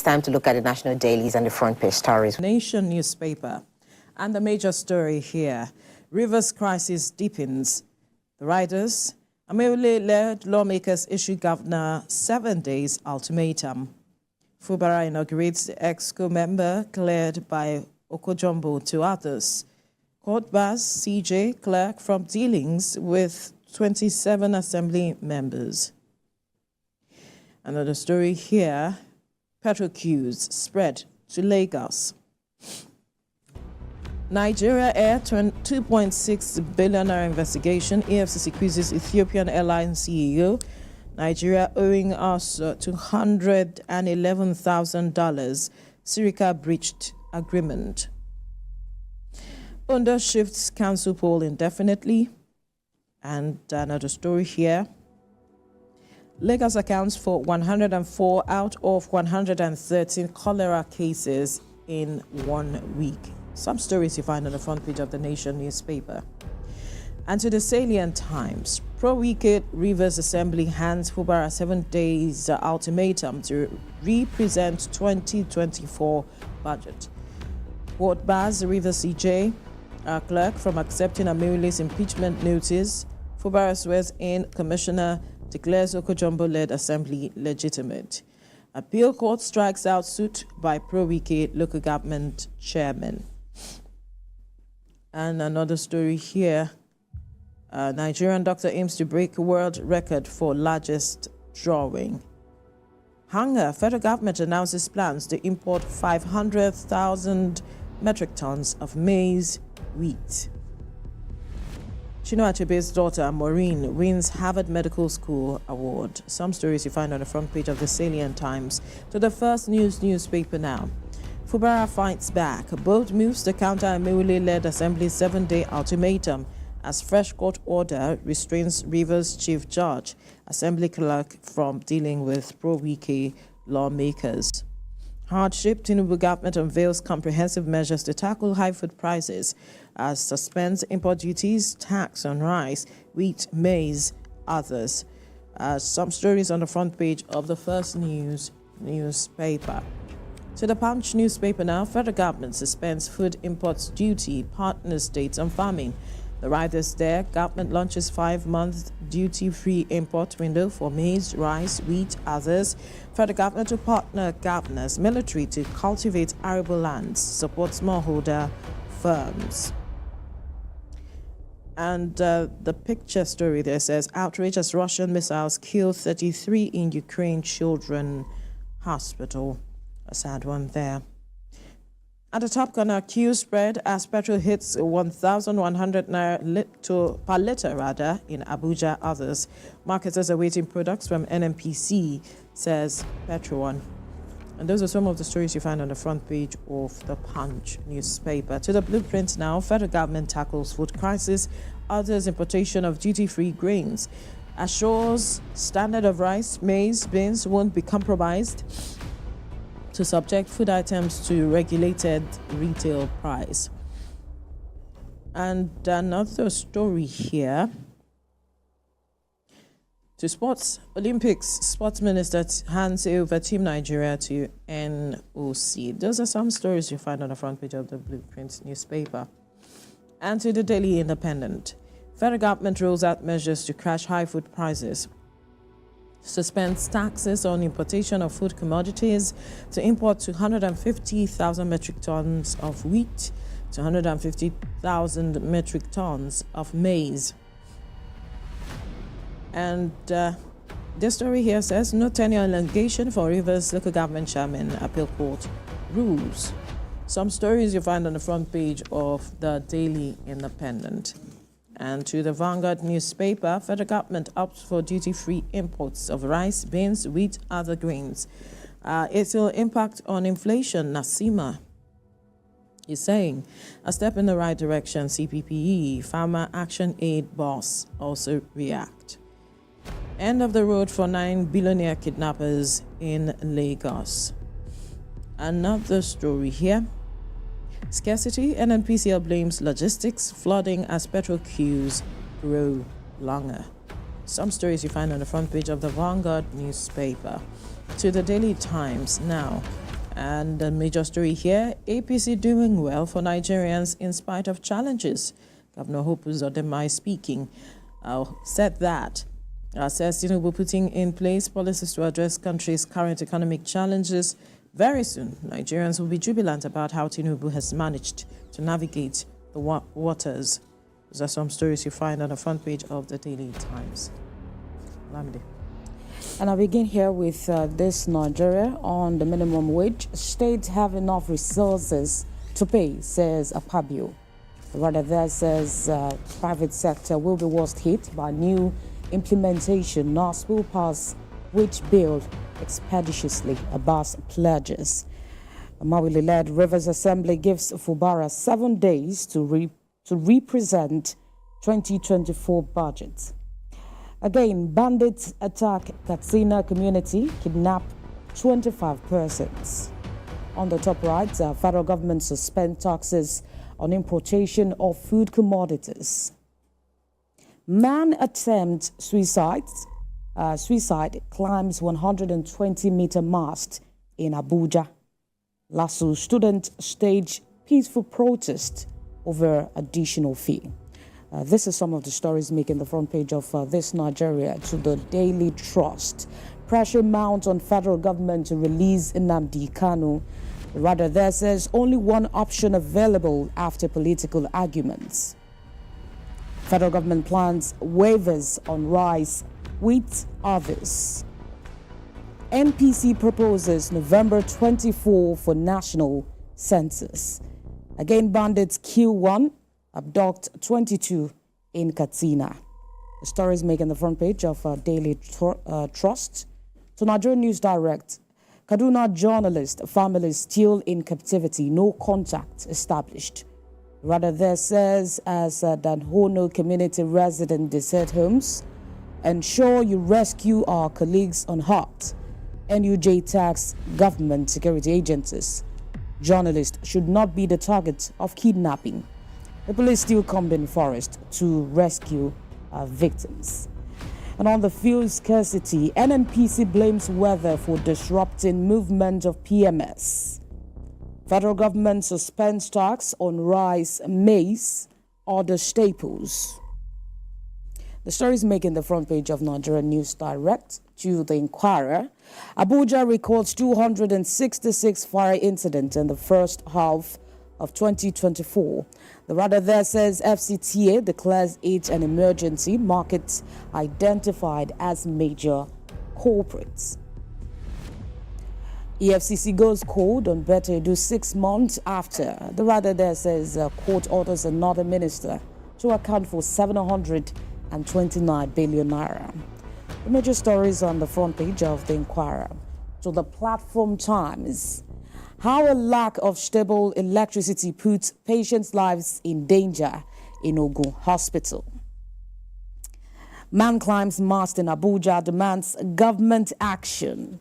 time to look at the national dailies and the front page stories. Nation newspaper. And the major story here, Rivers crisis deepens. The riders, Amewule-led lawmakers issue governor 7 days ultimatum. Fubara inaugurates the EXCO member cleared by Okojombo to others. Court bars CJ clerk from dealings with 27 assembly members. Another story here, petrol queues spread to Lagos. Nigeria Air 2.6 billion naira investigation. EFCC quizzes Ethiopian airline CEO. Nigeria owing us $211,000. Sirica breached agreement. Ondo shifts council poll indefinitely. And another story here. Lagos accounts for 104 out of 113 cholera cases in 1 week. Some stories you find on the front page of the Nation newspaper. And to the Salient Times, pro-Wike Rivers Assembly hands Fubara 7 days ultimatum to represent 2024 budget. Court bars the Rivers CJ clerk from accepting Amewule's impeachment notice. Fubara swears in commissioner declares Okojombo-led assembly legitimate. Appeal court strikes out suit by pro-Wike local government chairman. And another story here. Nigerian doctor aims to break world record for largest drawing. Hunger. Federal government announces plans to import 500,000 metric tons of maize, wheat. Chinua Achebe's daughter, Maureen, wins Harvard Medical School award. Some stories you find on the front page of the Salient Times. To the First News newspaper now. Fubara fights back. Bold moves to counter Amewule-led Assembly's 7-day ultimatum as fresh court order restrains Rivers Chief Judge, Assembly clerk from dealing with pro-Wike lawmakers. Hardship. Tinubu government unveils comprehensive measures to tackle high food prices as suspends import duties, tax on rice, wheat, maize, others. Some stories on the front page of the First News newspaper. To the Punch newspaper now, federal government suspends food imports duty, partner states on farming. The riders there, government launches 5-month duty-free import window for maize, rice, wheat, others. Federal government to partner governors, military to cultivate arable lands, support smallholder firms. And the picture story there says, outrage as Russian missiles kill 33 in Ukraine children hospital. A sad one there. At the top corner, queue spread as petrol hits 1,100 naira per liter in Abuja. Others. Marketers awaiting products from NNPC, says Petron. And those are some of the stories you find on the front page of the Punch newspaper. To the blueprint now, federal government tackles food crisis. Others, importation of duty-free grains. Assures standard of rice, maize, beans won't be compromised to subject food items to regulated retail price. And another story here. To sports, Olympics, sports minister hands over Team Nigeria to NOC. Those are some stories you find on the front page of the Blueprint newspaper. And to the Daily Independent. Federal government rolls out measures to crash high food prices. Suspends taxes on importation of food commodities to import 250,000 metric tons of wheat, 250,000 metric tons of maize. And this story here says, no tenure elongation for Rivers local government chairman, appeal court rules. Some stories you find on the front page of the Daily Independent. And to the Vanguard newspaper, federal government opts for duty-free imports of rice, beans, wheat, other grains. It will impact on inflation, Nasima is saying. A step in the right direction, CPPE, Farmer Action Aid boss also react. End of the road for 9 billionaire kidnappers in Lagos. Another story here. Scarcity, NNPCL blames logistics, flooding as petrol queues grow longer. Some stories you find on the front page of the Vanguard newspaper. To the Daily Times now. And the major story here, APC doing well for Nigerians in spite of challenges. Governor Hope Uzodinma speaking said that. Says Tinubu putting in place policies to address country's current economic challenges. Very soon, Nigerians will be jubilant about how Tinubu has managed to navigate the waters. Those are some stories you find on the front page of the Daily Times. Lamide. And I begin here with this Nigeria on the minimum wage. States have enough resources to pay, says Akpabio. Rather, there says private sector will be worst hit by new implementation. NAS will pass wage bill expeditiously, Abbas pledges. A Mawili-led Rivers Assembly gives Fubara 7 days to represent 2024 budget. Again, bandits attack Katsina community, kidnap 25 persons. On the top right, federal government suspend taxes on importation of food commodities. Man attempts suicide climbs 120-meter mast in Abuja. LASU student stage peaceful protest over additional fee. This is some of the stories making the front page of this Nigeria to the Daily Trust. Pressure mounts on federal government to release Nnamdi Kanu. Rather, there says only one option available after political arguments. Federal government plans waivers on rice, wheat, others. NPC proposes November 24 for national census. Again, bandits kill 1, abduct 22 in Katsina. The story is making the front page of Daily Trust. To Nigerian NewsDirect, Kaduna journalist family still in captivity, no contact established. Rather, there says as Danhono community resident desert homes, ensure you rescue our colleagues unhurt. NUJ tax government security agencies. Journalists should not be the target of kidnapping. The police still combed in forest to rescue victims. And on the fuel scarcity, NNPC blames weather for disrupting movement of PMS. Federal government suspends tax on rice, maize, other staples. The story is making the front page of Nigerian NewsDirect. To the Inquirer, Abuja records 266 fire incidents in the first half of 2024. The radar there says FCTA declares it an emergency. Markets identified as major culprits. EFCC goes cold on Better Edu 6 months after. The radar there says court orders another minister to account for 729 billion naira. The major stories on the front page of the Inquirer. To the Platform Times. How a lack of stable electricity puts patients' lives in danger in Ogun Hospital. Man climbs mast in Abuja, demands government action.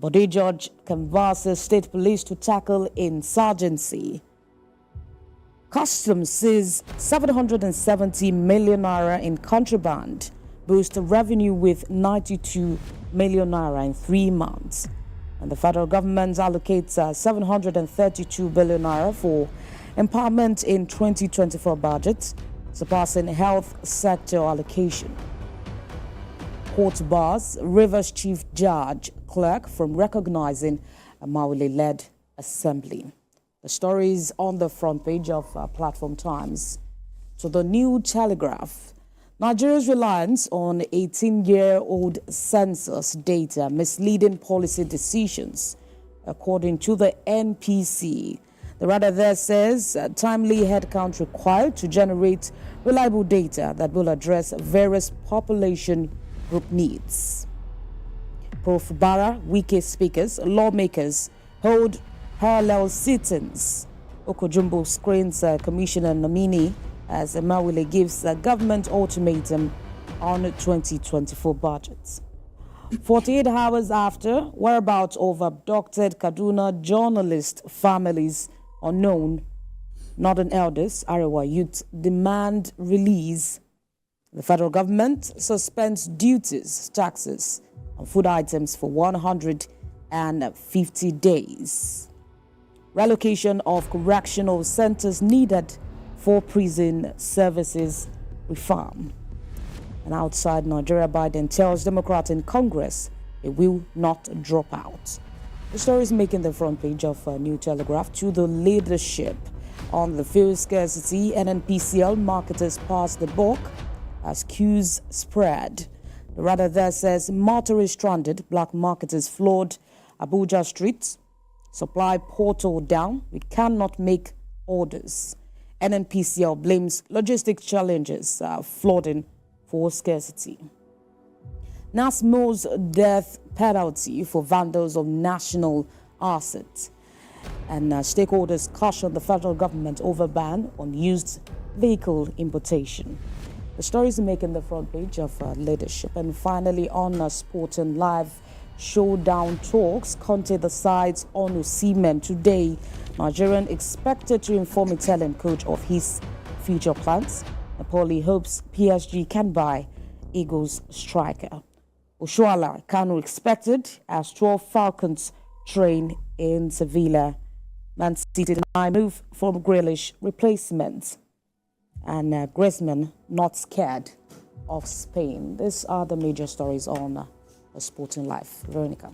Bode Judge canvasses state police to tackle insurgency. Customs sees 770 million naira in contraband. Boost revenue with 92 million naira in 3 months. And the federal government allocates 732 billion naira for empowerment in 2024 budget, surpassing health sector allocation. Court bars Rivers Chief Judge Clerk from recognizing a Mawili-led assembly. The story is on the front page of Platform Times. To the New Telegraph. Nigeria's reliance on 18-year-old census data misleading policy decisions, according to the NPC. The radar there says timely headcount required to generate reliable data that will address various population group needs. Prof. Bara, Wike speakers, lawmakers hold parallel sit-ins. Okojumbo screens Commissioner Nomini as Mawile gives the government ultimatum on 2024 budgets. 48 hours after, whereabouts of abducted Kaduna journalist families unknown, Northern elders, Arewa youth demand release. The federal government suspends duties, taxes on food items for 100 and 50 days. Relocation of correctional centers needed for prison services reform. And outside Nigeria, Biden tells Democrats in Congress they will not drop out. The story is making the front page of New Telegraph. To the leadership on the fuel scarcity, NNPCL marketers pass the buck as queues spread. The radar there says motorists stranded, black marketers flood Abuja streets, supply portal down, we cannot make orders. NNPCL blames logistic challenges, flooding for scarcity. NASMO's death penalty for vandals of national assets. And stakeholders caution the federal government over ban on used vehicle importation. The story is making the front page of leadership. And finally, on Sporting Live, showdown talks Conte the sides on Osimhen today. Nigerian expected to inform Italian coach of his future plans. Napoli hopes PSG can buy Eagles striker. Oshuala Kanu expected as 12 Falcons train in Sevilla. Man City deny move from Grealish replacement. And Griezmann not scared of Spain. These are the major stories on Sporting Life. Veronica.